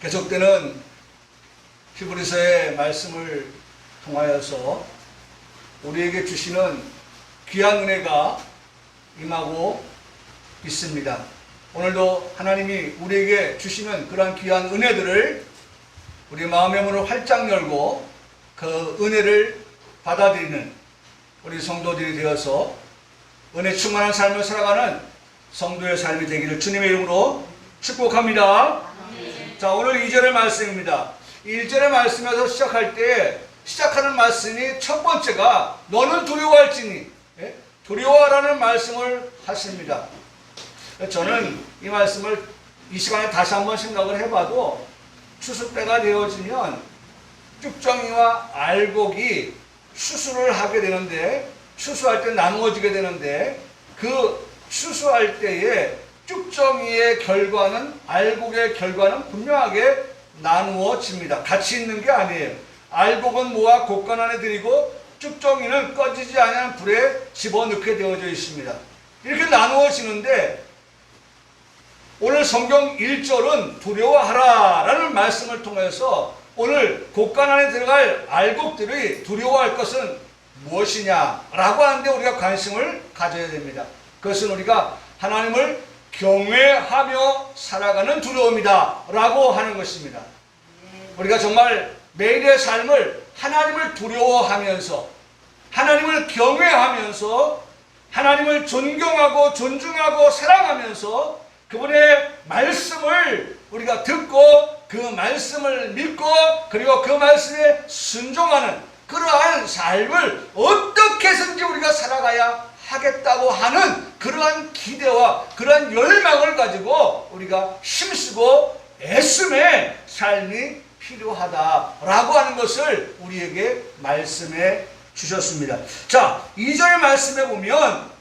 계속되는 히브리서의 말씀을 통하여서 우리에게 주시는 귀한 은혜가 임하고 있습니다. 오늘도 하나님이 우리에게 주시는 그러한 귀한 은혜들을 우리 마음의 문을 활짝 열고 그 은혜를 받아들이는 우리 성도들이 되어서 은혜 충만한 삶을 살아가는 성도의 삶이 되기를 주님의 이름으로 축복합니다. 자, 오늘 2절의 말씀입니다. 1절의 말씀에서 시작할 때 시작하는 말씀이 첫 번째가 너는 두려워할지니, 두려워하라는 말씀을 하십니다. 저는 이 말씀을 이 시간에 다시 한번 생각을 해봐도 추수 때가 되어지면 쭉정이와 알곡이 추수를 하게 되는데, 추수할 때 나누어지게 되는데, 그 추수할 때에 쭉정이의 결과는 알곡의 결과는 분명하게 나누어집니다. 같이 있는 게 아니에요. 알곡은 모아 곡간 안에 들이고 쭉정이는 꺼지지 않은 불에 집어넣게 되어져 있습니다. 이렇게 나누어지는데 오늘 성경 1절은 두려워하라 라는 말씀을 통해서 오늘 곡간 안에 들어갈 알곡들이 두려워할 것은 무엇이냐 라고 하는데 우리가 관심을 가져야 됩니다. 그것은 우리가 하나님을 경외하며 살아가는 두려움이다 라고 하는 것입니다. 우리가 정말 매일의 삶을 하나님을 두려워하면서 하나님을 경외하면서 하나님을 존경하고 존중하고 사랑하면서 그분의 말씀을 우리가 듣고 그 말씀을 믿고 그리고 그 말씀에 순종하는 그러한 삶을 어떻게 해서든지 우리가 살아가야 하겠다고 하는 그러한 기대와 그러한 열망을 가지고 우리가 힘쓰고 애씀의 삶이 필요하다라고 하는 것을 우리에게 말씀해 주셨습니다. 자, 2절 말씀에 보면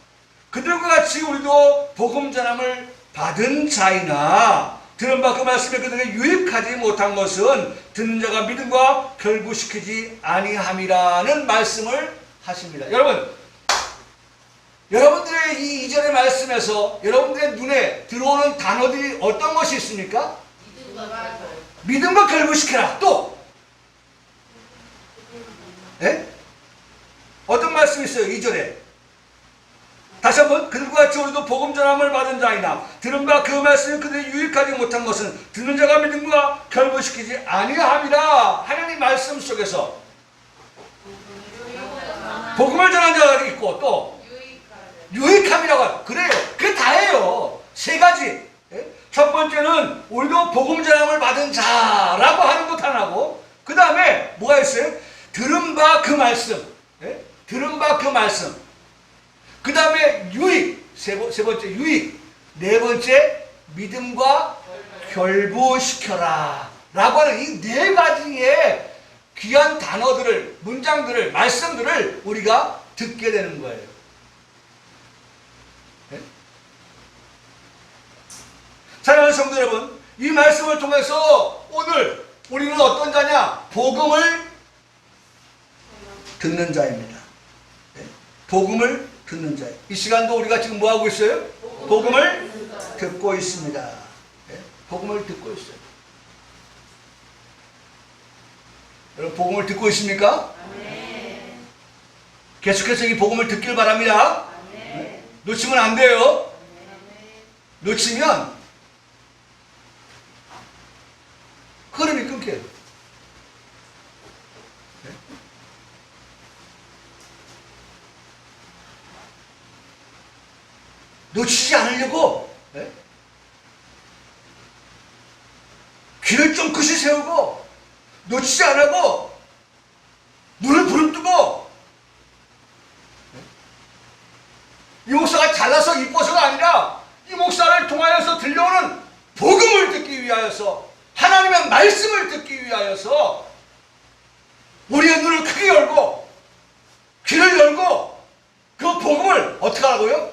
그들과 같이 우리도 복음 전함을 받은 자이나 들은 바 그 말씀에 그들에게 유익하지 못한 것은 듣는 자가 믿음과 결부시키지 아니함이라는 말씀을 하십니다. 여러분들의 이 2절의 말씀에서 여러분들의 눈에 들어오는 단어들이 어떤 것이 있습니까? 믿음과 결부시켜라. 또 어떤 말씀이 있어요? 2절에 다시 한번 그들과 같이 우리도 복음 전함을 받은 자이나 들은 바 그 말씀이 그들이 유익하지 못한 것은 듣는 자가 믿음과 결부시키지 아니함이라. 하나님 말씀 속에서 복음을 전한 자가 있고 또 유익함이라고. 그래요. 그게 다예요. 세 가지. 첫 번째는 우리도 복음 전함을 받은 자라고 하는 것 하나고, 그 다음에 뭐가 있어요? 들은 바 그 말씀. 들은 바 그 말씀. 그 다음에 유익. 세 번째 유익. 네 번째 믿음과 결부시켜라 라고 하는 이 네 가지의 귀한 단어들을, 문장들을, 말씀들을 우리가 듣게 되는 거예요. 사랑하는 성도 여러분, 이 말씀을 통해서 오늘 우리는 어떤 자냐? 복음을 듣는 자입니다. 복음을 듣는 자예요. 이 시간도 우리가 지금 뭐하고 있어요? 복음을 듣고 있습니다. 복음을 듣고 있어요. 여러분 복음을 듣고 있습니까? 계속해서 이 복음을 듣길 바랍니다. 놓치면 안 돼요. 놓치면 흐름이 끊겨요. 놓치지 않으려고 귀를 쫑긋이 세우고 놓치지 않고 눈을 부릅뜨고 이 목사가 잘나서 이뻐서가 아니라 이 목사를 통하여서 들려오는 복음을 듣기 위하여서 하나님의 말씀을 듣기 위하여서 우리의 눈을 크게 열고 귀를 열고 그 복음을 어떻게 하라고요?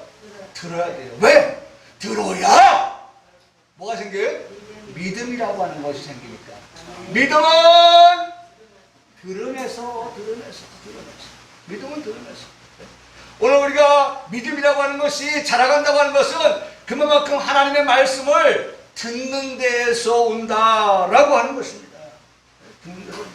들어야 돼요. 왜? 들어야 뭐가 생겨요? 믿음이라고 하는 것이 생기니까. 믿음은 들음에서 믿음은 들음에서. 오늘 우리가 믿음이라고 하는 것이 자라간다고 하는 것은 그만큼 하나님의 말씀을 듣는 데에서 온다라고 하는 것입니다. 듣는 데서 온다.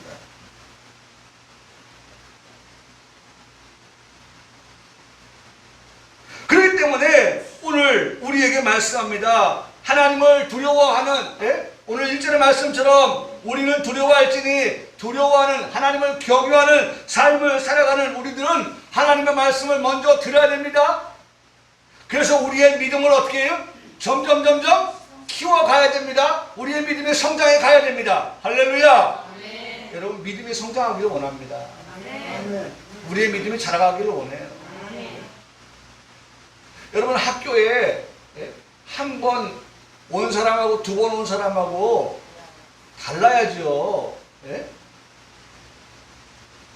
그렇기 때문에 오늘 우리에게 말씀합니다. 하나님을 두려워하는, 오늘 1절의 말씀처럼 우리는 두려워할지니 두려워하는, 하나님을 경외하는 삶을 살아가는 우리들은 하나님의 말씀을 먼저 들어야 됩니다. 그래서 우리의 믿음을 어떻게 해요? 점점 키워가야 됩니다. 우리의 믿음의 성장해 가야 됩니다. 할렐루야. 아멘. 여러분 믿음이 성장하기를 원합니다. 아멘. 우리의 믿음이 자라가기를 원해요. 아멘. 여러분 학교에 한 번 온 사람하고 두 번 온 사람하고 달라야죠.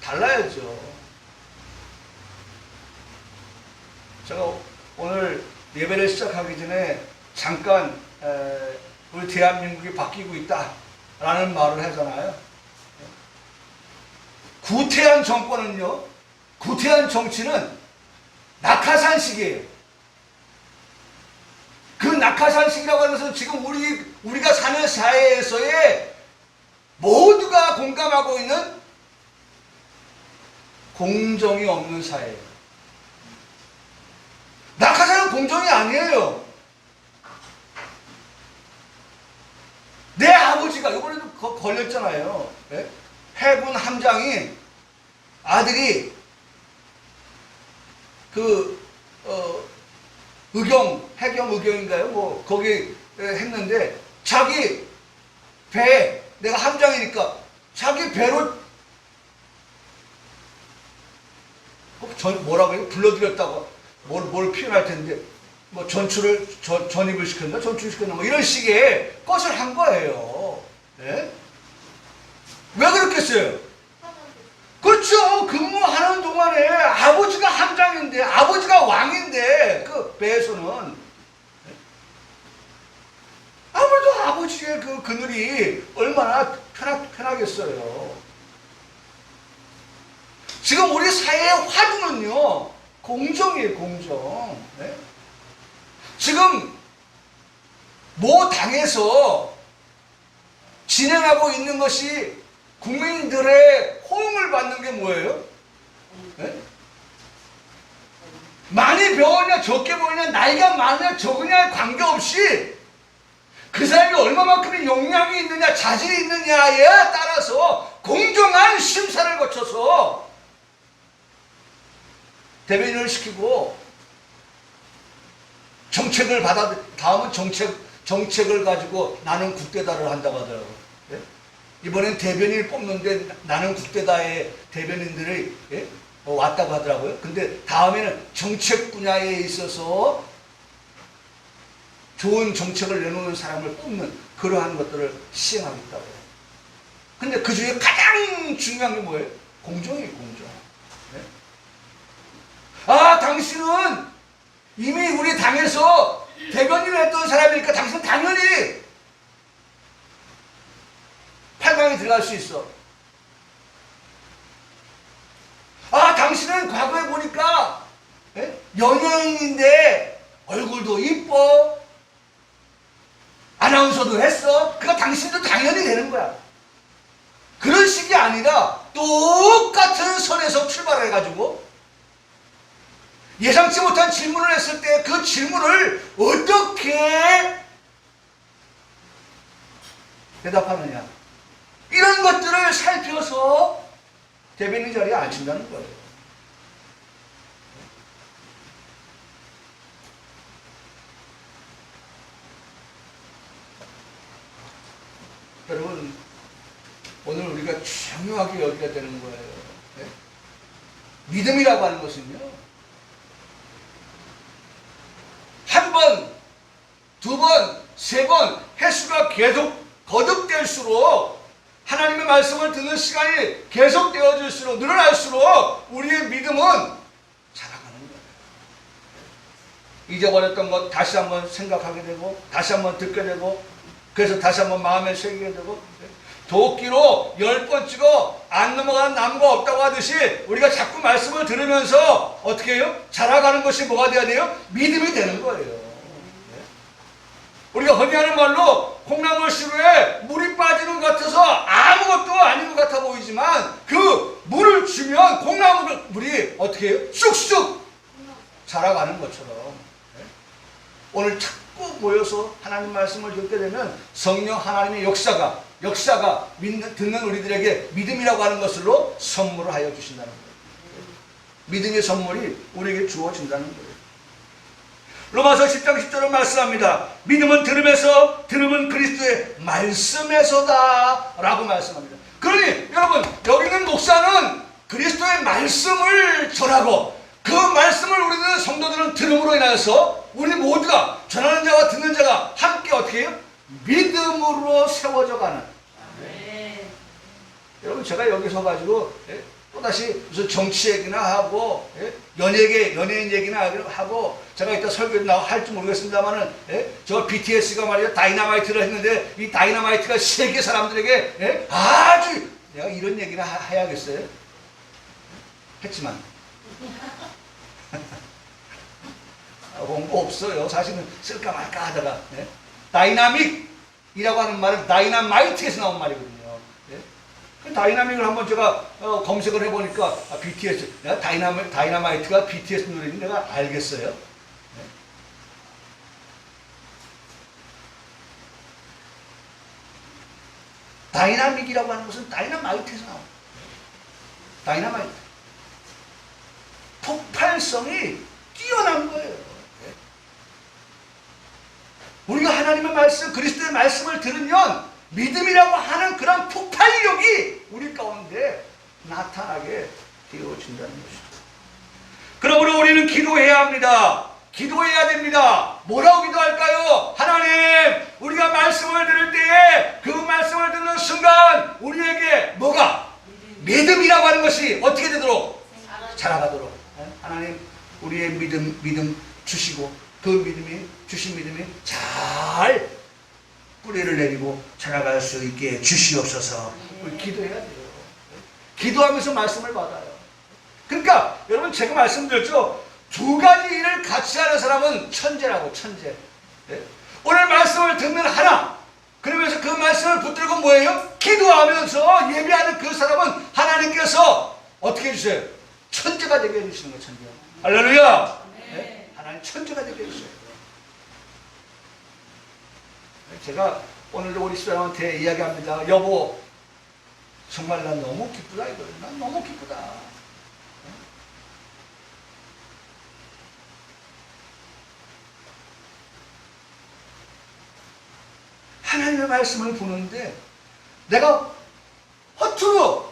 달라야죠. 제가 오늘 예배를 시작하기 전에 잠깐 우리 대한민국이 바뀌고 있다라는 말을 하잖아요. 구태한 정권은요, 구태한 정치는 낙하산식이에요. 그 낙하산식이라고 하는 것은 지금 우리가 사는 사회에서의 모두가 공감하고 있는 공정이 없는 사회예요. 낙하산은 공정이 아니에요. 내 아버지가 이번에도 걸렸잖아요. 해군 함장이 아들이 해경 의경인가요? 뭐 거기 했는데 자기 배, 내가 함장이니까 자기 배로 뭐라고 해요? 불러들였다고 뭘 표현할 텐데 뭐 전입을 시켰나 전출을 시켰나 뭐 이런 식의 것을 한 거예요. 네? 왜 그렇겠어요? 그렇죠. 근무하는 동안에 아버지가 함장인데, 아버지가 왕인데, 그 배에서는 아무래도 아버지의 그 그늘이 얼마나 편하겠어요. 지금 우리 사회의 화두는요, 공정이에요, 공정. 네? 지금 모 당에서 진행하고 있는 것이 국민들의 호응을 받는 게 뭐예요? 네? 많이 배웠냐 적게 배웠냐 나이가 많으냐 적으냐에 관계없이 그 사람이 얼마만큼의 역량이 있느냐 자질이 있느냐에 따라서 공정한 심사를 거쳐서 대변인을 시키고 정책을 다음은 정책을 가지고 나는 국대다를 한다고 하더라고요. 네? 이번엔 대변인을 뽑는데 나는 국대다의 대변인들이 왔다고 하더라고요. 근데 다음에는 정책 분야에 있어서 좋은 정책을 내놓는 사람을 뽑는 그러한 것들을 시행하겠다고 해요. 근데 그 중에 가장 중요한 게 뭐예요? 공정이에요, 공정. 네? 아, 당신은 이미 우리 당에서 대변인을 했던 사람이니까 당신은 당연히 8강에 들어갈 수 있어. 아, 당신은 과거에 보니까 연예인인데 얼굴도 이뻐, 아나운서도 했어. 그거 당신도 당연히 되는 거야. 그런 식이 아니라 똑같은 선에서 출발해가지고 예상치 못한 질문을 했을 때 그 질문을 어떻게 대답하느냐, 이런 것들을 살펴서 대변인 자리에 앉힌다는 거예요. 여러분, 오늘 우리가 중요하게 여겨야 되는 거예요. 네? 믿음이라고 하는 것은요, 한 번, 두 번, 세 번 횟수가 계속 거듭될수록, 하나님의 말씀을 듣는 시간이 계속 되어질수록, 늘어날수록 우리의 믿음은 자라가는 거예요. 잊어버렸던 것 다시 한번 생각하게 되고, 다시 한번 듣게 되고, 그래서 다시 한번 마음에 새기게 되고, 도끼로 10번 찍어 안 넘어가는 나무가 없다고 하듯이 우리가 자꾸 말씀을 들으면서 어떻게 해요? 자라가는 것이 뭐가 돼야 돼요? 믿음이 되는 거예요. 우리가 흔히 하는 말로 콩나물 시루에 물이 빠지는 것 같아서 아무것도 아닌 것 같아 보이지만 그 물을 주면 콩나물이 어떻게 해요? 쑥쑥 자라가는 것처럼 오늘 자꾸 모여서 하나님 말씀을 듣게 되면 성령 하나님의 역사가 듣는 우리들에게 믿음이라고 하는 것으로 선물을 하여 주신다는 거예요. 믿음의 선물이 우리에게 주어진다는 거예요. 로마서 10장 10절은 말씀합니다. 믿음은 들음에서, 들음은 그리스도의 말씀에서다 라고 말씀합니다. 그러니 여러분, 여기 있는 목사는 그리스도의 말씀을 전하고 그 말씀을 우리는 성도들은 들음으로 인하여서 우리 모두가 전하는 자와 듣는 자가 함께 어떻게 해요? 믿음으로 세워져 가는. 여러분, 제가 여기 서가지고 또다시 무슨 정치 얘기나 하고 연예인 얘기나 하고 제가 이따 설교 할지 모르겠습니다만은 저 BTS가 말이야 다이너마이트를 했는데 이 다이너마이트가 세계 사람들에게 아주 내가 이런 얘기나 해야겠어요? 했지만 홍보 없어요. 사실은 쓸까 말까 하다가 다이나믹이라고 하는 말은 다이너마이트에서 나온 말이거든요. 다이나믹을 한번 제가 검색을 해보니까 BTS, 다이너마이트가 BTS 노래인지 내가 알겠어요. 다이나믹이라고 하는 것은 다이너마이트에서 나옵니다. 다이너마이트. 폭발성이 뛰어난 거예요. 우리가 하나님의 말씀, 그리스도의 말씀을 들으면 믿음이라고 하는 그런 폭발력이 우리 가운데 나타나게 되어진다는 것이죠. 그러므로 우리는 기도해야 합니다. 기도해야 됩니다. 뭐라고 기도할까요? 하나님, 우리가 말씀을 들을 때에 그 말씀을 듣는 순간 우리에게 뭐가? 믿음이라고 하는 것이 어떻게 되도록? 자라가도록. 하나님, 우리의 믿음 주시고 그 믿음이 주신 믿음이 잘 뿌리를 내리고 자라갈 수 있게 주시옵소서. 우리 기도해야 돼요. 기도하면서 말씀을 받아요. 그러니까 여러분, 제가 말씀드렸죠. 두 가지 일을 같이 하는 사람은 천재라고. 천재. 오늘 말씀을 듣는 하나, 그러면서 그 말씀을 붙들고 뭐예요? 기도하면서 예배하는 그 사람은 하나님께서 어떻게 해주세요? 천재가 되게 해주시는 거예요. 천재. 할렐루야. 하나님 천재가 되게 해주세요. 제가 오늘도 우리 수장한테 이야기합니다. 여보, 정말 난 너무 기쁘다 이거예요. 난 너무 기쁘다. 하나님의 말씀을 보는데 내가 허투루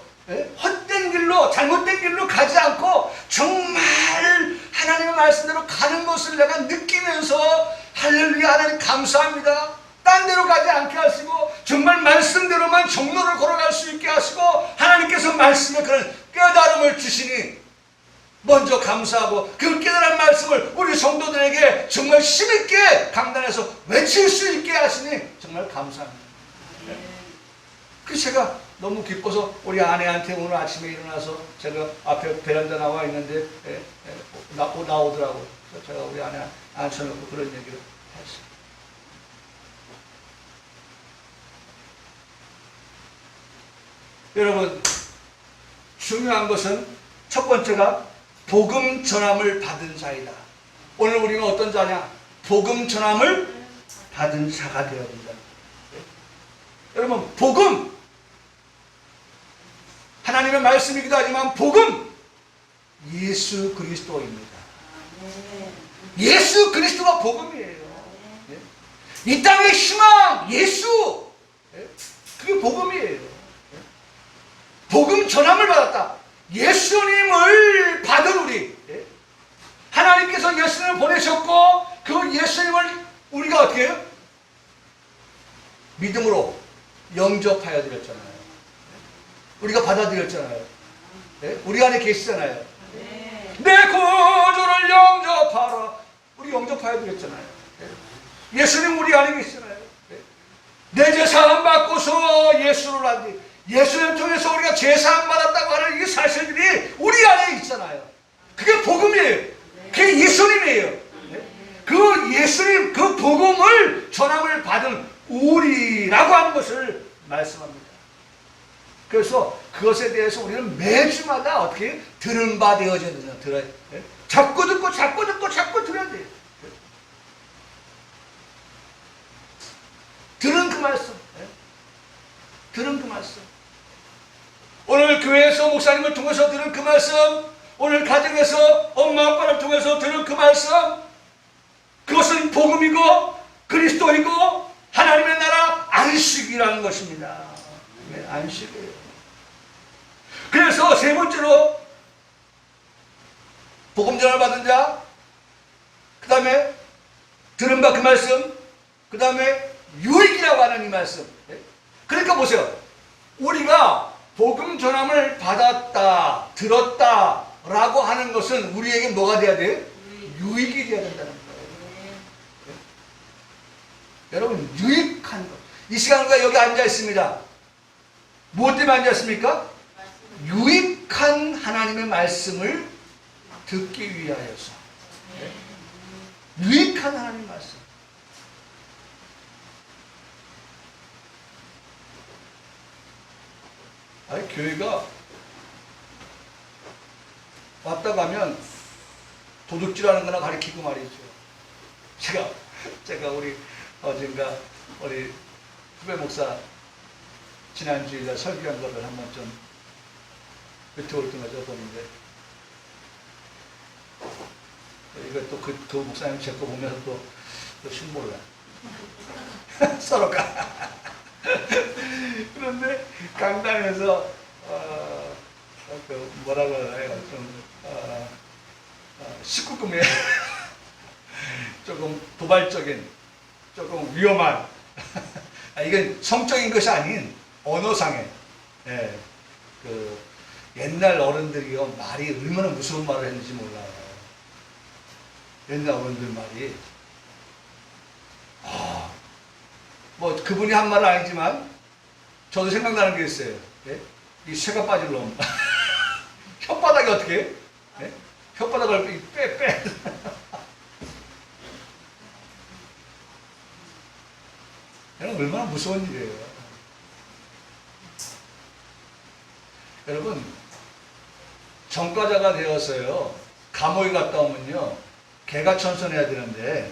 헛된 길로, 잘못된 길로 가지 않고 정말 하나님의 말씀대로 가는 것을 내가 느끼면서 할렐루야, 하나님 감사합니다. 딴 데로 가지 않게 하시고 정말 말씀대로만 정로를 걸어갈 수 있게 하시고 하나님께서 말씀에 그런 깨달음을 주시니 먼저 감사하고 그 깨달은 말씀을 우리 성도들에게 정말 힘있게 강단에서 외칠 수 있게 하시니 정말 감사합니다. 그 제가 너무 기뻐서 우리 아내한테 오늘 아침에 일어나서 제가 앞에 베란다 나와 있는데 나오더라고요. 제가 우리 아내 앉혀놓고 그런 얘기를 했어요. 여러분, 중요한 것은 첫 번째가 복음 전함을 받은 자이다. 오늘 우리는 어떤 자냐? 복음 전함을 받은 자가 되어야 된다. 여러분, 복음, 하나님의 말씀이기도 하지만 복음, 예수 그리스도입니다. 예수 그리스도가 복음이에요. 이 땅의 희망, 예수, 그게 복음이에요. 복음 전함을 받았다. 예수님을 받은 우리, 하나님께서 예수님을 보내셨고 그 예수님을 우리가 어떻게 해요? 믿음으로 영접하여 드렸잖아요. 우리가 받아들였잖아요. 우리 안에 계시잖아요. 내 구주를 영접하라. 우리 영접하여 드렸잖아요. 예수님 우리 안에 계시잖아요. 내 제사함 받고서 예수를 알지. 예수님 통해서 우리가 제사함 받았다고 하는 이 사실들이 우리 안에 있잖아요. 그게 복음이에요. 그게 예수님이에요. 그 예수님 그 복음을 전함을 받은 우리라고 하는 것을 말씀합니다. 그래서 그것에 대해서 우리는 매주마다 어떻게 들은 바 되어져야 되나 들어야 돼. 자꾸 듣고 자꾸 듣고 자꾸 들어야 돼. 들은 그 말씀. 들은 그 말씀. 오늘 교회에서 목사님을 통해서 들은 그 말씀, 오늘 가정에서 엄마 아빠를 통해서 들은 그 말씀, 그것은 복음이고 그리스도이고 하나님의 나라 안식이라는 것입니다. 안식이에요. 그래서 세 번째로 복음 전을 받은 자, 그 다음에 들은 바 그 말씀, 그 다음에 유익이라고 하는 이 말씀. 그러니까 보세요. 우리가 복음 전함을 받았다, 들었다 라고 하는 것은 우리에게 뭐가 돼야 돼요? 유익이 돼야 된다는 거예요. 여러분, 유익한 것. 이 시간 우리가 여기 앉아 있습니다. 무엇 때문에 앉아 있습니까? 유익한 하나님의 말씀을 듣기 위하여서. 유익한 하나님의 말씀. 아니, 교회가 왔다 가면 도둑질하는 거나 가리키고 말이죠. 제가 우리 어젠가 우리 후배 목사 지난주일날 설교한 것을 한번 좀 유튜브를 통해서 보는데, 이거 또 그 목사님 제 거 보면서 또 신모를 서로가. 그런데 강단에서 뭐라고 해요? 좀 19금에 조금 도발적인, 조금 위험한 이건 성적인 것이 아닌 언어상의, 그 옛날 어른들이요 말이 얼마나 무서운 말을 했는지 몰라요. 옛날 어른들 말이 뭐 그분이 한 말은 아니지만 저도 생각나는 게 있어요. 이 쇠가 빠질 놈. 혓바닥이 어떻게 해? 혓바닥을 빼. 이건 얼마나 무서운 일이에요. 여러분, 전과자가 되어서요 감옥에 갔다 오면요 개가천선해야 되는데,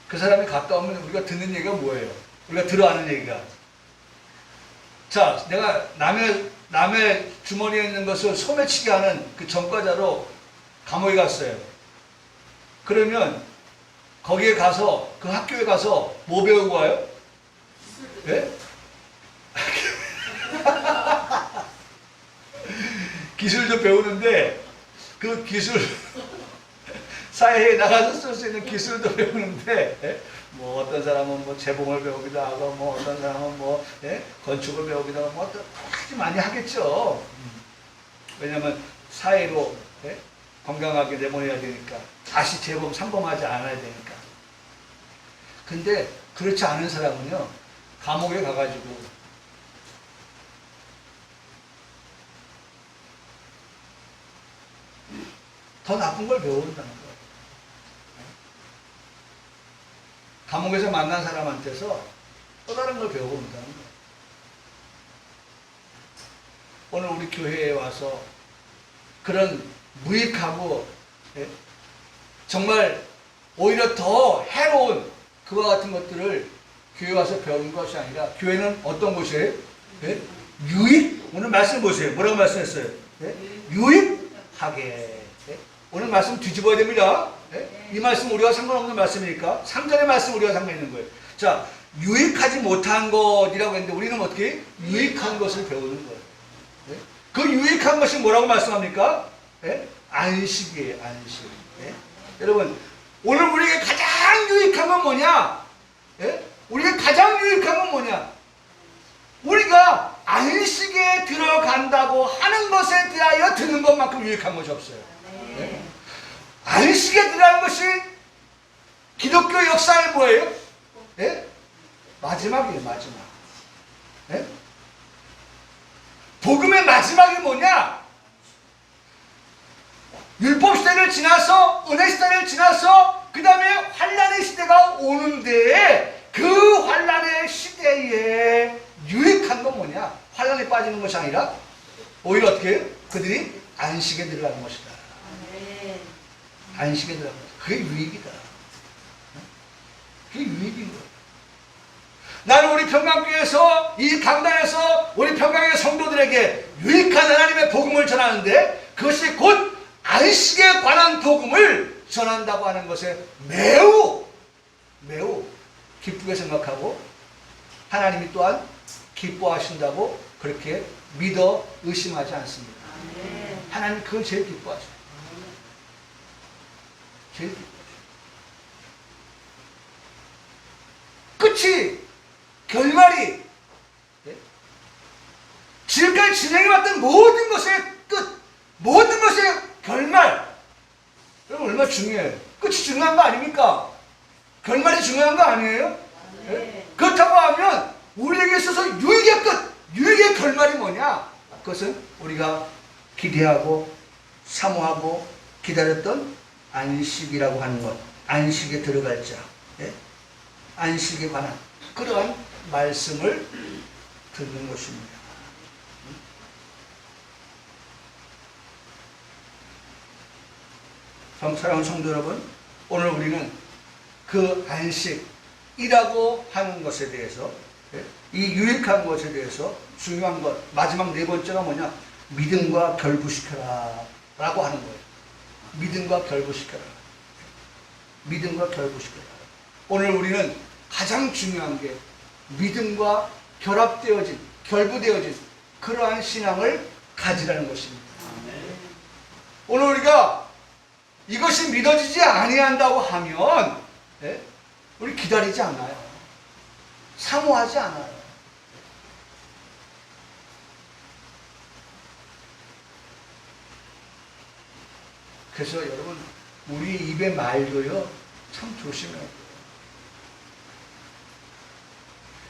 그 사람이 갔다 오면 우리가 듣는 얘기가 뭐예요? 우리가 들어하는 얘기가, 자, 내가 남의 주머니에 있는 것을 소매치기 하는 그 전과자로 감옥에 갔어요. 그러면 거기에 가서, 그 학교에 가서 뭐 배우고 와요? 예? 기술도 배우는데, 그 기술 사회에 나가서 쓸 수 있는 기술도 배우는데, 뭐 어떤 사람은 뭐 재봉을 배우기도 하고, 뭐 어떤 사람은 뭐 건축을 배우기도 하고, 뭐 아주 많이 하겠죠. 왜냐하면 사회로 건강하게 내보내야 되니까, 다시 재범 상범하지 않아야 되니까. 근데 그렇지 않은 사람은요 감옥에 가가지고 더 나쁜 걸 배워온다는 거예요. 감옥에서 만난 사람한테서 또 다른 걸 배워온다는 거예요. 오늘 우리 교회에 와서 그런 무익하고 정말 오히려 더 해로운 그와 같은 것들을 교회 와서 배우는 것이 아니라, 교회는 어떤 곳이에요? 유익? 오늘 말씀 보세요. 뭐라고 말씀했어요? 유익하게. 오늘 말씀 뒤집어야 됩니다. 이 말씀 우리와 상관없는 말씀이니까 3절의 말씀 우리와 상관 있는 거예요. 자, 유익하지 못한 것이라고 했는데 우리는 어떻게 유익한 것을 배우는 거예요. 그 유익한 것이 뭐라고 말씀합니까? 안식이에요. 안식. 여러분, 오늘 우리에게 가장 유익한 건 뭐냐? 우리에게 가장 유익한 건 뭐냐? 우리가 안식에 들어간다고 하는 것에 대하여 듣는 것만큼 유익한 것이 없어요. 안식에 들어가는 것이 기독교 역사의 뭐예요? 마지막이에요. 마지막. 복음의 마지막이 뭐냐? 율법시대를 시대를 지나서 은혜 시대를 지나서 그 다음에 환란의 시대가 오는데 그 환란의 시대에 유익한 건 뭐냐? 환란에 빠지는 것이 아니라 오히려 어떻게 해요? 그들이 안식에 들어가는 것이다. 안식에 들어가는 것이다. 그게 유익이다. 그게 유익인 거예요. 나는 우리 평강교회에서 이 강단에서 우리 평강의 성도들에게 유익한 하나님의 복음을 전하는데 그것이 곧 안식에 관한 복음을 전한다고 하는 것에 매우 기쁘게 생각하고 하나님이 또한 기뻐하신다고 그렇게 믿어 의심하지 않습니다. 하나님 그걸 제일 기뻐하셔요. 제일 기뻐하셔요. 끝이 결말이 지금까지 진행해왔던 모든 것의 끝, 모든 것의 결말. 여러분 얼마나 중요해요. 끝이 중요한 거 아닙니까? 결말이 중요한 거 아니에요? 네. 그렇다고 하면 우리에게 있어서 유익의 끝, 유익의 결말이 뭐냐? 그것은 우리가 기대하고 사모하고 기다렸던 안식이라고 하는 것, 안식에 들어갈 자, 안식에 관한 그러한 말씀을 듣는 것입니다. 사랑하는 성도 여러분, 오늘 우리는 그 안식이라고 하는 것에 대해서, 이 유익한 것에 대해서 중요한 것, 마지막 네 번째가 뭐냐? 믿음과 결부시켜라 라고 하는 거예요. 믿음과 결부시켜라. 믿음과 결부시켜라. 오늘 우리는 가장 중요한 게 믿음과 결합되어진, 결부되어진 그러한 신앙을 가지라는 것입니다. 오늘 우리가 이것이 믿어지지 아니한다고 하면 우리 기다리지 않아요. 사모하지 않아요. 그래서 여러분 우리 입의 말도요 참 조심해야 돼요.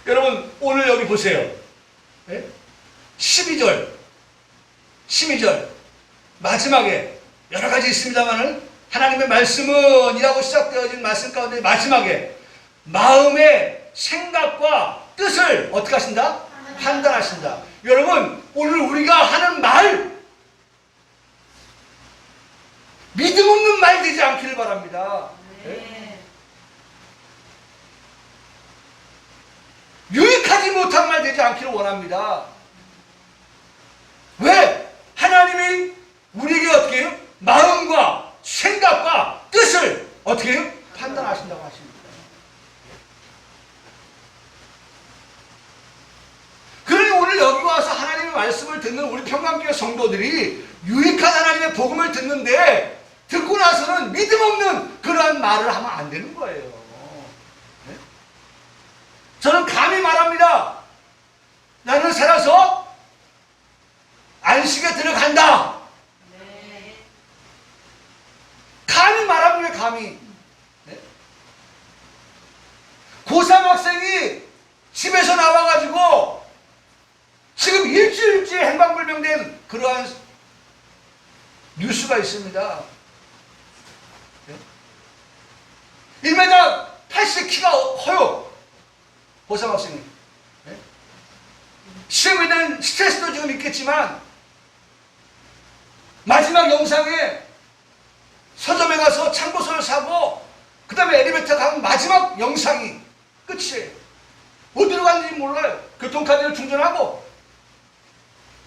여러분 오늘 여기 보세요. 12절 마지막에 여러 가지 있습니다만은 하나님의 말씀은 이라고 시작되어진 말씀 가운데 마지막에 마음의 생각과 뜻을 어떻게 하신다? 판단하신다. 여러분 오늘 우리가 하는 말 믿음 없는 말 되지 않기를 바랍니다. 네. 유익하지 못한 말 되지 않기를 원합니다. 왜? 하나님이 우리에게 어떻게 해요? 마음과 생각과 뜻을 어떻게 해요? 판단하신다고 하십니다. 그러니 오늘 여기 와서 하나님의 말씀을 듣는 우리 평강교회 성도들이 유익한 하나님의 복음을 듣는데 듣고 나서는 믿음 없는 그러한 말을 하면 안 되는 거예요. 네? 저는 감히 말합니다. 나는 살아서 안식에 들어간다. 네. 감히 말합니다. 감히. 네? 고3 학생이 집에서 나와가지고 지금 일주일째 행방불명된 그러한 뉴스가 있습니다. 1m 80 키가 커요. 고3 학생이. 시험에 대한 스트레스도 지금 있겠지만 마지막 영상에 서점에 가서 참고서를 사고 그 다음에 엘리베이터 가면 마지막 영상이 끝이에요. 어디로 갔는지 몰라요. 교통카드를 충전하고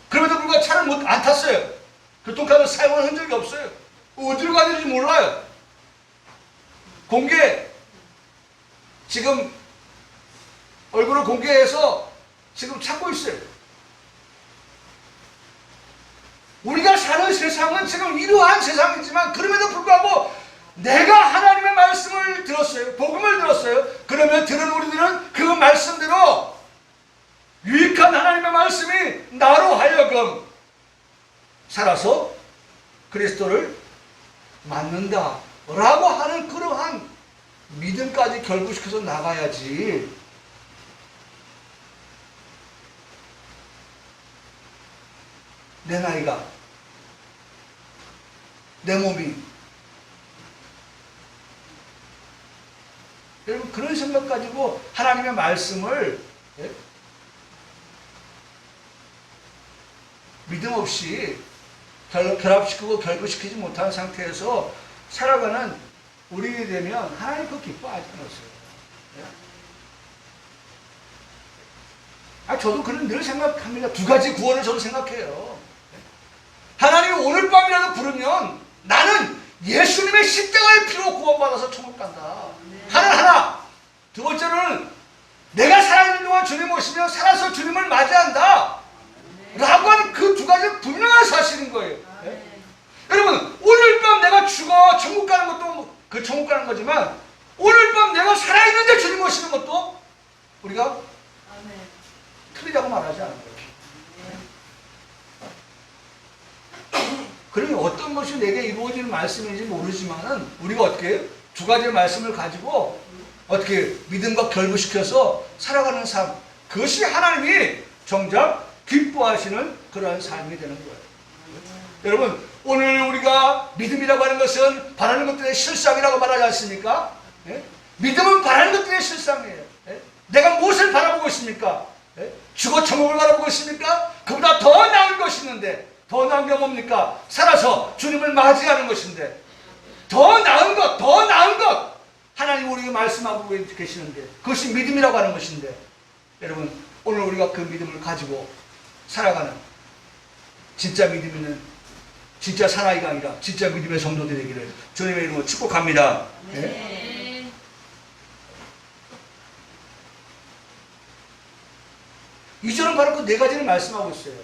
그럼에도 불구하고 차를 안 탔어요. 교통카드를 사용한 흔적이 없어요. 어디로 갔는지 몰라요. 공개 지금 얼굴을 공개해서 지금 찾고 있어요. 우리가 사는 세상은 지금 이러한 세상이지만 그럼에도 불구하고 내가 하나님의 말씀을 들었어요. 복음을 들었어요. 그러면 들은 우리들은 그 말씀대로 유익한 하나님의 말씀이 나로 하여금 살아서 그리스도를 만난다 라고 하는 그러한 믿음까지 결부시켜서 나가야지. 내 나이가, 내 몸이 여러분 그런 생각 가지고 하나님의 말씀을 믿음 없이 결합시키고 결부시키지 못하는 상태에서 살아가는 우리가 되면 하나님 그 기뻐하지 않았어요. 저도 그런 늘 생각합니다. 두 가지 구원을 저도 생각해요. 하나님이 오늘 밤이라도 부르면 나는 예수님의 십자가의 피로 구원받아서 천국 간다. 하나. 두 번째로는 내가 살아있는 동안 주님 오시면 살아서 주님을 맞이한다. 라고 하는 그 두 가지는 분명한 사실인 거예요. 여러분 오늘 밤 내가 죽어 천국 가는 것도 그 천국 가는 거지만 오늘 밤 내가 살아있는데 주님 오시는 것도 우리가 틀리다고 말하지 않은 거예요. 그러니 어떤 것이 내게 이루어지는 말씀인지 모르지만은 우리가 어떻게 해요? 두 가지의 말씀을 가지고 어떻게 믿음과 결부시켜서 살아가는 삶, 그것이 하나님이 정작 기뻐하시는 그러한 삶이 되는 거예요. 여러분 오늘 우리가 믿음이라고 하는 것은 바라는 것들의 실상이라고 말하지 않습니까? 믿음은 바라는 것들의 실상이에요. 내가 무엇을 바라보고 있습니까? 죽어 천국을 바라보고 있습니까? 그보다 더 나은 것이 있는데, 더 나은 게 뭡니까? 살아서 주님을 맞이하는 것인데, 더 나은 것 하나님 우리에게 말씀하고 계시는데 그것이 믿음이라고 하는 것인데, 여러분 오늘 우리가 그 믿음을 가지고 살아가는 진짜 믿음 있는 진짜 사나이가 아니라 진짜 믿음의 성도들이 되기를 주님의 이름으로 축복합니다. 네. 이 절은 바로 그 네 가지를 말씀하고 있어요.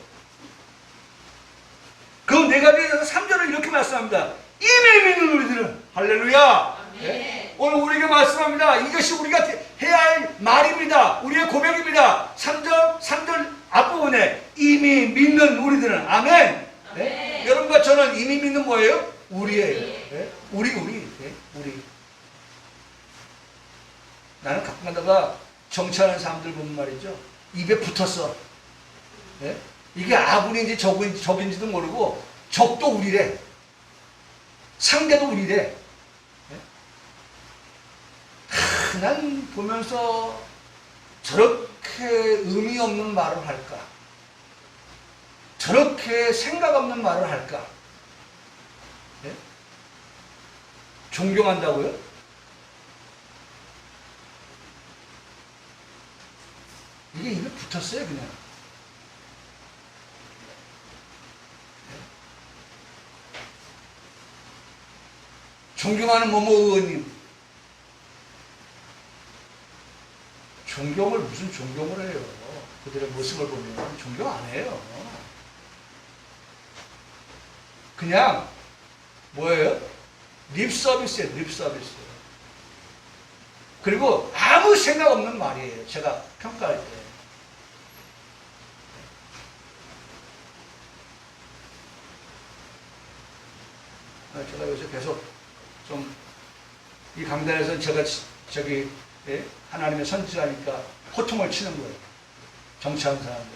그 네 가지에 대해서 3절을 이렇게 말씀합니다. 이미 믿는 우리들은 할렐루야. 네? 오늘 우리에게 말씀합니다. 이것이 우리가 해야 할 말입니다. 우리의 고백입니다. 3절 앞부분에 이미 믿는 우리들은 아멘. 네? 여러분과 저는 이미 믿는 뭐예요? 우리예요. 네? 우리. 네? 나는 가끔 가다가 정치하는 사람들 보면 말이죠. 입에 붙었어. 네? 이게 아군인지 적인지도 모르고 적도 우리래. 상대도 우리래. 난 보면서 저렇게 의미 없는 말을 할까? 저렇게 생각 없는 말을 할까? 네? 존경한다고요? 이게 입에 붙었어요, 그냥. 존경하는 뭐뭐 의원님. 존경을 무슨 존경을 해요. 그들의 모습을 보면 존경 안 해요. 그냥 뭐예요? 립 서비스예요. 립 서비스. 그리고 아무 생각 없는 말이에요. 제가 평가할 때. 제가 요새 계속 좀 이 강단에서 제가 하나님의 선지자니까 호통을 치는 거예요. 정치하는 사람들.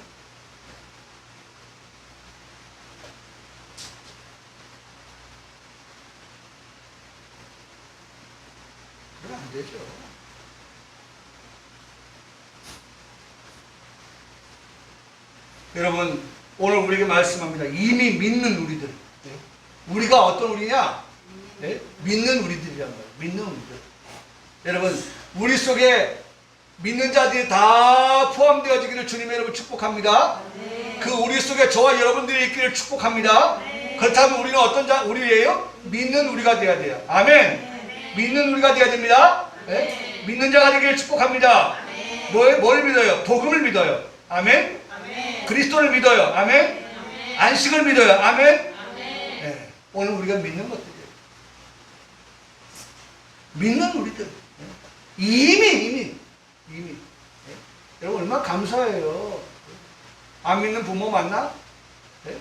그러면 안 되죠. 여러분 오늘 우리에게 말씀합니다. 이미 믿는 우리들. 우리가 어떤 우리냐? 네? 믿는 우리들이란 말이에요. 믿는 우리들. 여러분 우리 속에 믿는 자들이 다 포함되어지기를 주님의 이름으로 축복합니다. 네. 그 우리 속에 저와 여러분들이 있기를 축복합니다. 네. 그렇다면 우리는 어떤 우리예요? 믿는 우리가 되어야 돼요. 아멘. 네. 믿는 우리가 되어야 됩니다. 네? 믿는 자가 되기를 축복합니다. 네. 뭘 믿어요? 복음을 믿어요. 아멘. 아멘. 그리스도를 믿어요. 아멘. 아멘. 안식을 믿어요. 아멘. 아멘. 네. 오늘 우리가 믿는 것들이에요. 믿는 우리들. 이미. 여러분 얼마나 감사해요. 안 믿는 부모 만나? 네?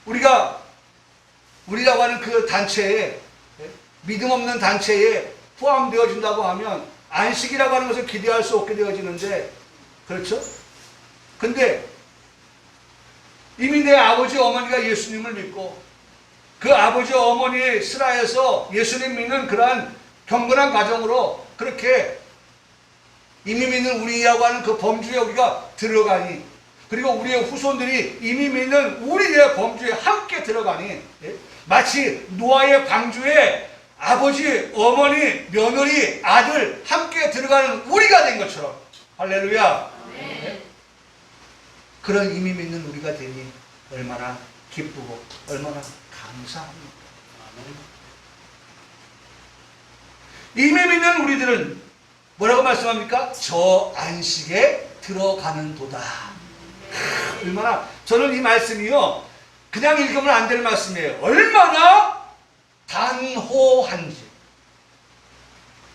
우리라고 하는 그 단체에, 네? 믿음 없는 단체에 포함되어진다고 하면 안식이라고 하는 것을 기대할 수 없게 되어지는데, 그렇죠? 근데 이미 내 아버지 어머니가 예수님을 믿고 그 아버지 어머니의 슬하에서 예수님 믿는 그러한 경건한 가정으로 그렇게 이미 믿는 우리라고 하는 그 범주에 우리가 들어가니, 그리고 우리의 후손들이 이미 믿는 우리의 범주에 함께 들어가니, 예? 마치 노아의 방주에 아버지, 어머니, 며느리, 아들 함께 들어가는 우리가 된 것처럼, 할렐루야. 네. 그런 이미 믿는 우리가 되니 얼마나 기쁘고 얼마나 감사합니다. 이미 믿는 우리들은 뭐라고 말씀합니까? 저 안식에 들어가는 도다. 얼마나, 저는 이 말씀이요, 그냥 읽으면 안 될 말씀이에요. 얼마나 단호한지.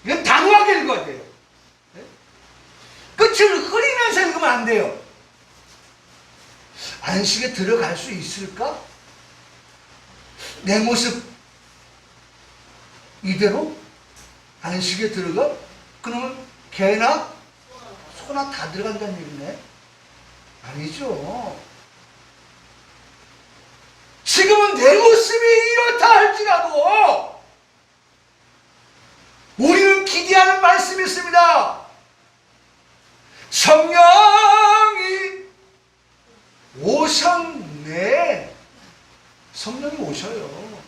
이건 단호하게 읽어야 돼요. 끝을 흐리면서 읽으면 안 돼요. 안식에 들어갈 수 있을까? 내 모습 이대로 안식에 들어가? 그러면 개나 소나 다 들어간다는 얘기네? 아니죠. 지금은 내 모습이 이렇다 할지라도 우리는 기대하는 말씀이 있습니다. 성령이 오셨네. 성령이 오셔요.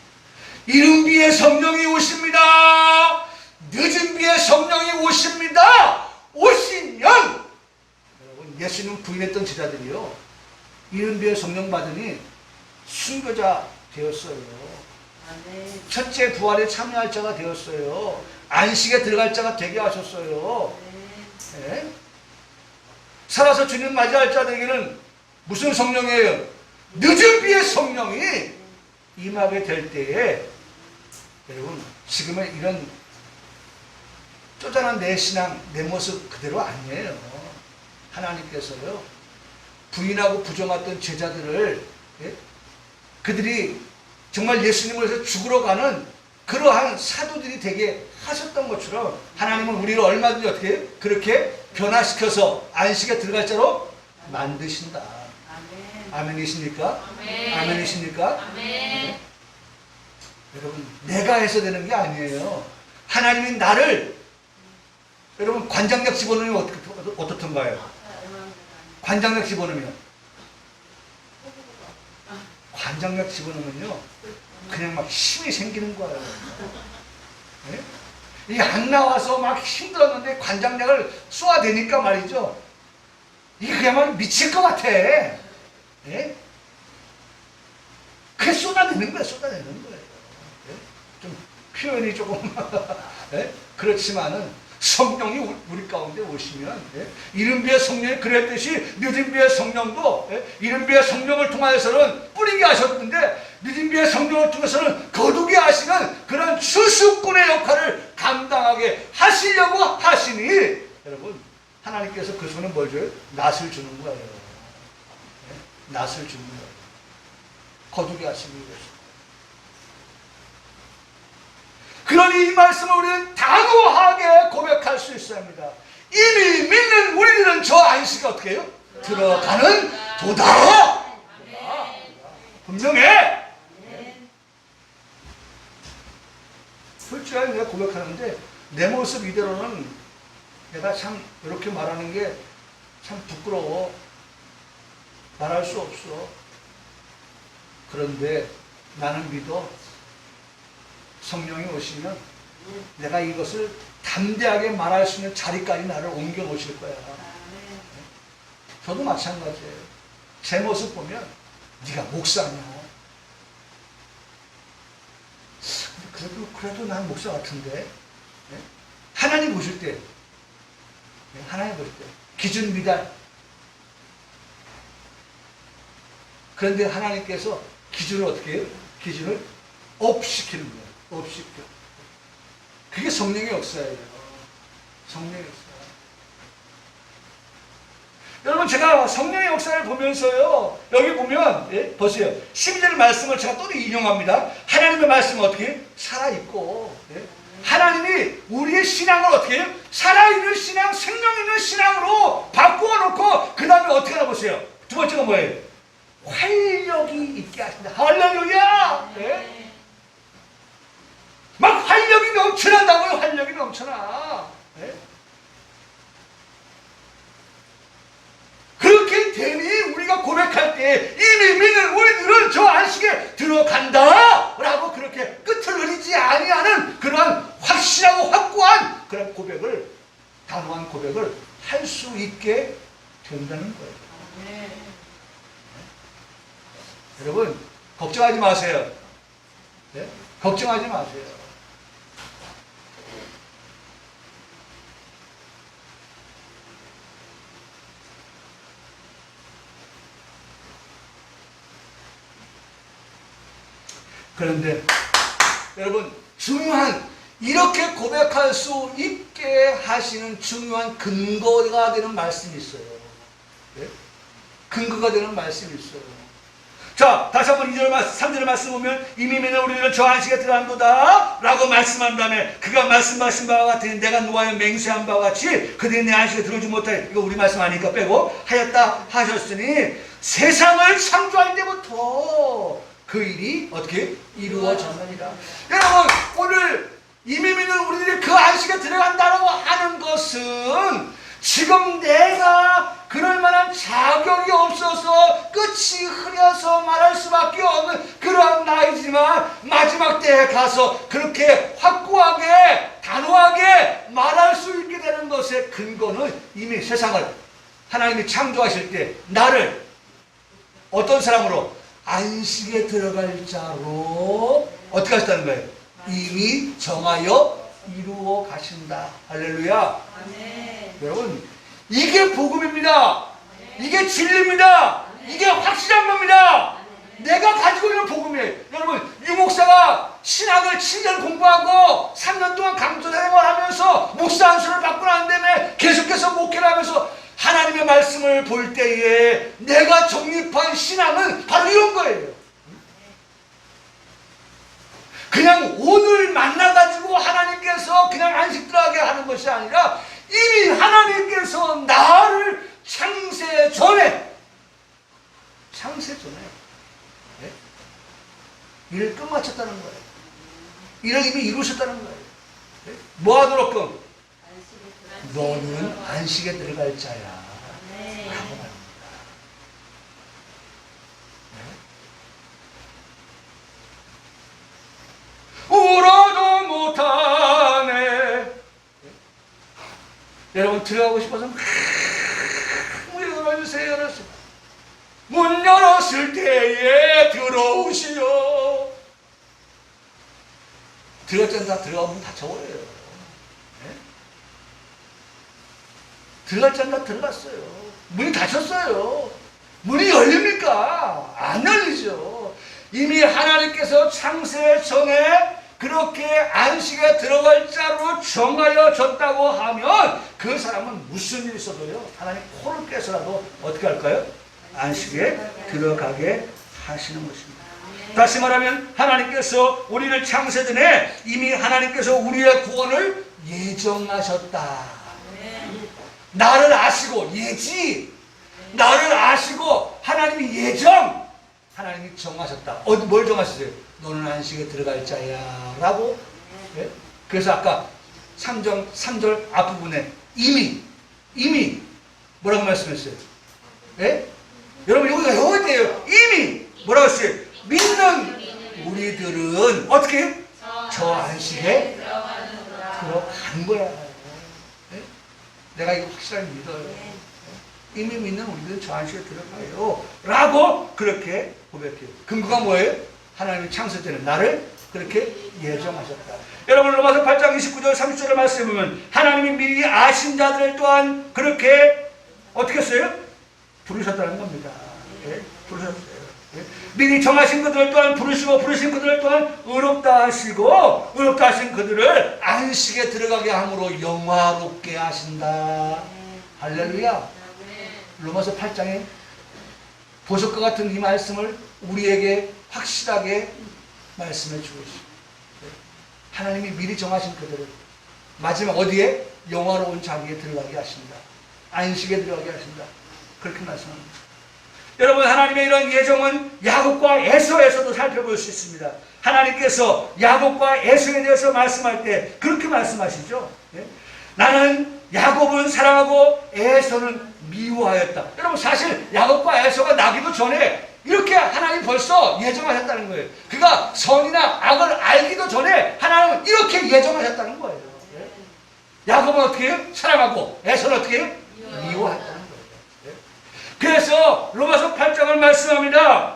이른 비에 성령이 오십니다. 늦은 비에 성령이 오십니다. 오시면, 여러분, 예수님 부인했던 제자들이요, 이른 비에 성령 받으니 순교자 되었어요. 첫째 부활에 참여할 자가 되었어요. 안식에 들어갈 자가 되게 하셨어요. 네? 살아서 주님 맞이할 자들에게는 무슨 성령이에요? 늦은 비에 성령이 임하게 될 때에, 여러분, 지금의 이런 쪼잔한 내 신앙, 내 모습 그대로 아니에요. 하나님께서요, 부인하고 부정했던 제자들을, 예? 그들이 정말 예수님을 위해서 죽으러 가는 그러한 사도들이 되게 하셨던 것처럼, 하나님은 우리를 얼마든지 어떻게 해요? 그렇게 변화시켜서 안식에 들어갈 자로 만드신다. 아멘. 아멘이십니까? 아멘. 아멘이십니까? 아멘. 네. 여러분, 내가 해서 되는 게 아니에요. 하나님이 나를, 여러분, 관장약 집어넣으면 어떻던가요? 관장약 집어넣으면, 관장약 집어넣으면요, 그냥 막 힘이 생기는 거예요. 네? 이게 안 나와서 막 힘들었는데 관장약을 쏘아대니까 말이죠, 이게 그야말로 미칠 것 같아. 네? 그게 쏟아내는 거예요. 쏟아내는 거예요. 네? 좀 표현이 조금 네? 그렇지만은 성령이 우리 가운데 오시면, 예? 이른 비에 성령이 그랬듯이 늦은 비에 성령도, 예? 이른 비에 성령을 통하여서는 뿌리게 하셨는데 늦은 비에 성령을 통해서는 거두게 하시는 그런 수수꾼의 역할을 감당하게 하시려고 하시니, 여러분, 하나님께서 그 손에 뭘 줘요? 낫을 주는 거예요. 예? 낫을 주는 거예요. 거두게 하시기 위해서. 그러니 이 말씀을 우리는 단호하게 고백할 수 있어야 합니다. 이미 믿는 우리들은 저 안식에 어떻게 해요? 들어가는 도다. 분명해. 솔직하게 내가 고백하는데 내 모습 이대로는 내가 참 이렇게 말하는 게 참 부끄러워. 말할 수 없어. 그런데 나는 믿어. 성령이 오시면 내가 이것을 담대하게 말할 수 있는 자리까지 나를 옮겨 놓으실 거야. 저도 마찬가지예요. 제 모습 보면 네가 목사냐? 그래도 난 목사 같은데. 하나님 보실 때, 하나님 보실 때 기준 미달. 그런데 하나님께서 기준을 어떻게 해요? 기준을 업시키는 거예요. 업시켜. 그게 성령의 역사예요. 성령의 역사. 여러분, 제가 성령의 역사를 보면서요, 여기 보면, 예, 보세요. 12절 말씀을 제가 또 인용합니다. 하나님의 말씀은 어떻게? 살아있고, 예? 하나님이 우리의 신앙을 어떻게 해요? 살아있는 신앙, 생명 있는 신앙으로 바꾸어 놓고, 그 다음에 어떻게 하나 보세요. 두 번째가 뭐예요? 활력이 있게 하신다. 할렐루야! 예? 막 활력이 넘쳐난다고요. 활력이 넘쳐나. 네? 그렇게 되니 우리가 고백할 때 이미 믿는 우리들은 저 안식에 들어간다 라고 그렇게 끝을 흐리지 아니하는 그러한 확실하고 확고한 그런 고백을, 단호한 고백을 할 수 있게 된다는 거예요. 네. 여러분 걱정하지 마세요. 네? 걱정하지 마세요. 그런데 여러분 이렇게 고백할 수 있게 하시는 중요한 근거가 되는 말씀이 있어요. 네? 근거가 되는 말씀이 있어요. 자, 다시 한번 2절, 3절의 말씀 보면 이미 믿는 우리들은 저 안식에 들어간도다 라고 말씀한 다음에 그가 말씀하신 바와 같으니 내가 노아에 맹세한 바와 같이 그들이 내 안식에 들어오지 못하게, 이거 우리 말씀 아니니까 빼고, 하였다 하셨으니 세상을 창조할 때부터 그 일이 어떻게 이루어졌느니라. 여러분 오늘 이미 믿는 우리들이 그 안식에 들어간다고 하는 것은 지금 내가 그럴 만한 자격이 없어서 끝이 흐려서 말할 수밖에 없는 그러한 나이지만 마지막 때에 가서 그렇게 확고하게 단호하게 말할 수 있게 되는 것의 근거는 이미 세상을 하나님이 창조하실 때 나를 어떤 사람으로 안식에 들어갈 자로 어떻게 하셨다는 거예요? 이미 정하여 이루어 가신다. 할렐루야. 네. 여러분 이게 복음입니다. 네. 이게 진리입니다. 네. 이게 확실한 겁니다. 네. 내가 가지고 있는 복음이에요. 여러분 유목사가 신학을 7년 공부하고 3년 동안 강조 생활하면서 목사 안수를 받고 난 다음에 계속해서 목회를 하면서 하나님의 말씀을 볼 때에 내가 정립한 신앙은 바로 이런 거예요. 그냥 오늘 만나가지고 하나님께서 그냥 안식 들어가게 하는 것이 아니라 이미 하나님께서 나를 창세 전에 네? 일을 끝마쳤다는 거예요. 일을 이미 이루셨다는 거예요. 네? 뭐 하도록끔? 너는 안식에 들어갈 자야 라고 말합니다. 울어도 못하네. 여러분 들어가고 싶어서 문 열어주세요. 문 열었을 때에 들어오시오. 들어갔잖아. 들어가면 다쳐버려요. 들어갔잖아. 들어갔어요. 문이 닫혔어요. 문이 열립니까? 안 열리죠. 이미 하나님께서 창세 전에 그렇게 안식에 들어갈 자로 정하여졌다고 하면 그 사람은 무슨 일이 있어도요 하나님 코를 깨서라도 어떻게 할까요? 안식에 들어가게 하시는 것입니다. 다시 말하면 하나님께서 우리를 창세 전에 이미 하나님께서 우리의 구원을 예정하셨다. 나를 아시고 나를 아시고 하나님이 하나님이 정하셨다. 뭘 정하셨어요? 너는 안식에 들어갈 자야 라고. 네? 그래서 아까 3절 앞부분에 이미 뭐라고 말씀했어요? 네? 여러분 여기가 영어인데요. 이미 뭐라고 했어요? 믿는 우리들은 어떻게? 저 안식에 들어간 거야. 네? 내가 이거 확실하게 믿어요. 이미 믿는 우리들은 저 안식에 들어가요 라고 그렇게 고백해요. 근거가 뭐예요? 하나님이 창세 때는 나를 그렇게 예정하셨다. 여러분 로마서 8장 29절 30절을 말씀해 보면 하나님이 미리 아신 자들을 또한 그렇게 어떻게 했어요? 부르셨다는 겁니다. 네? 부르셨어요. 네? 미리 정하신 그들을 또한 부르시고 부르신 그들을 또한 의롭다 하신 그들을 안식에 들어가게 함으로 영화롭게 하신다. 할렐루야. 로마서 8장에 보석과 같은 이 말씀을 우리에게 확실하게 말씀해 주고 있습니다. 하나님이 미리 정하신 그들을 마지막 어디에? 영화로운 자기에 들어가게 하신다. 안식에 들어가게 하신다. 그렇게 말씀합니다. 여러분, 하나님의 이런 예정은 야곱과 에서에서도 살펴볼 수 있습니다. 하나님께서 야곱과 에서에 대해서 말씀할 때 그렇게 말씀하시죠. 예? 나는 야곱은 사랑하고 에서는 미워하였다. 여러분, 사실 야곱과 에서가 나기도 전에 이렇게 하나님 벌써 예정하셨다는 거예요. 그가 선이나 악을 알기도 전에 하나님은 이렇게 예정하셨다는 거예요. 예? 야곱은 어떻게 해요? 사랑하고 에서는 어떻게 해요? 미워했다는 거예요. 예? 그래서 로마서 8장을 말씀합니다.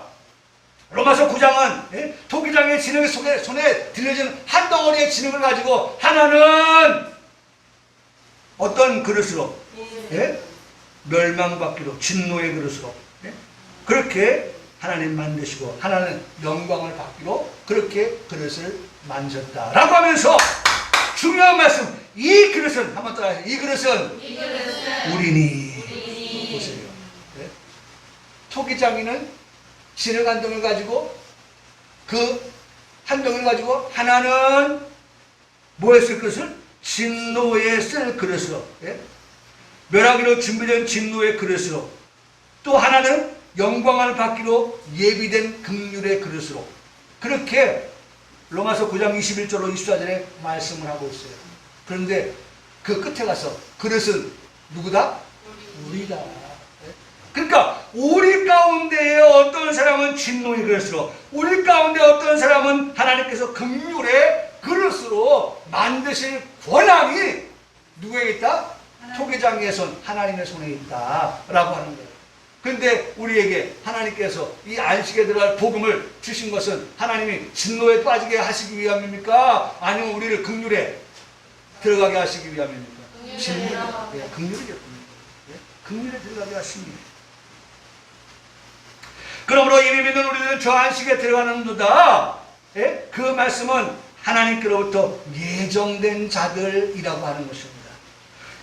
로마서 9장은 예? 토기장의 진흙 속에 손에 들려진 한 덩어리의 진흙을 가지고 하나는 어떤 그릇으로 예? 멸망받기로 진노의 그릇으로 예? 그렇게 하나님 만드시고 하나는 영광을 받기로 그렇게 그릇을 만드셨다라고 하면서 중요한 말씀, 이 그릇은 한번 따라하세요. 이 그릇은 우리니. 보세요. 예? 토기장이는 진흙 한 덩이를 가지고 그 한 덩이를 가지고 하나는 뭐에 쓸 그릇을? 진노에 쓸 그릇으로 예? 멸하기로 준비된 진노의 그릇으로 또 하나는 영광을 받기로 예비된 긍휼의 그릇으로 그렇게 로마서 9장 21절로 24절에 말씀을 하고 있어요. 그런데 그 끝에 가서 그릇은 누구다? 우리다. 그러니까 우리 가운데에 어떤 사람은 진노의 그릇으로 우리 가운데 어떤 사람은 하나님께서 긍휼의 그릇으로 만드실 권한이 누구에게 있다? 토기장의 손, 하나님의 손에 있다라고 하는 거예요. 그런데 우리에게 하나님께서 이 안식에 들어갈 복음을 주신 것은 하나님이 진노에 빠지게 하시기 위함입니까? 아니면 우리를 긍휼에 들어가게 하시기 위함입니까? 진노, 예, 긍휼이죠. 예, 긍휼에 들어가게 하십니다. 그러므로 이미 믿는 우리들은 저 안식에 들어가는도다. 예? 그 말씀은 하나님께로부터 예정된 자들이라고 하는 것입니다.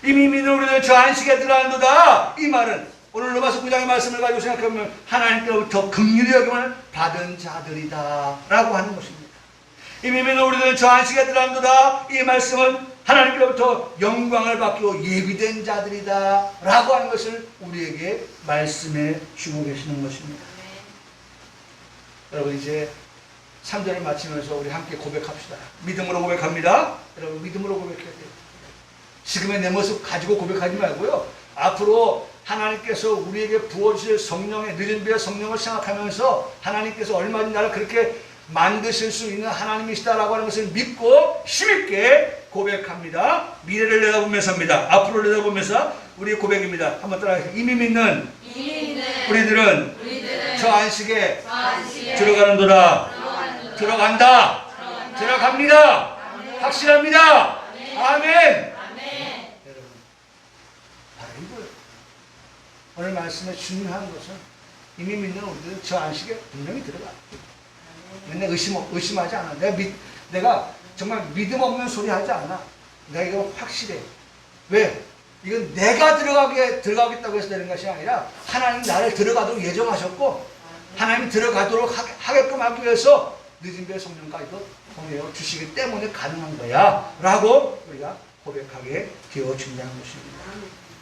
이미 믿는 우리들은 저 안식에 들어가는도다. 이 말은 오늘 로마서 9장의 말씀을 가지고 생각해보면 하나님께로부터 긍휼의 여김을 받은 자들이다 라고 하는 것입니다. 이미 믿는 우리들은 저 안식에 들어가는도다. 이 말씀은 하나님께로부터 영광을 받기로 예비된 자들이다 라고 하는 것을 우리에게 말씀해 주고 계시는 것입니다. 여러분, 이제 3절을 마치면서 우리 함께 고백합시다. 믿음으로 고백합니다. 여러분, 믿음으로 고백해야 돼요. 지금의 내 모습 가지고 고백하지 말고요. 앞으로 하나님께서 우리에게 부어주실 성령의 늦은 비의 성령을 생각하면서 하나님께서 얼마든지 나를 그렇게 만드실 수 있는 하나님이시다라고 하는 것을 믿고 힘있게 고백합니다. 미래를 내다보면서입니다. 앞으로 내다보면서 우리의 고백입니다. 한번 따라하세요. 이미 믿는 우리들은 저 안식에 들어가는도다. 들어간다. 들어갑니다. 확실합니다. 아멘. 여러분, 바로 이거예요. 오늘 말씀의 중요한 것은 이미 믿는 우리들은 저 안식에 분명히 들어가. 맨날 의심하지 않아. 내가 정말 믿음 없는 소리 하지 않아. 내가 이거 확실해. 왜? 이건 내가 들어가겠다고 해서 되는 것이 아니라 하나님 나를 들어가도록 예정하셨고 하나님이 들어가도록 하게끔 하기 위해서 늦은 비의 성령까지도 보내어 주시기 때문에 가능한 거야 라고 우리가 고백하게 되어준다는 것입니다.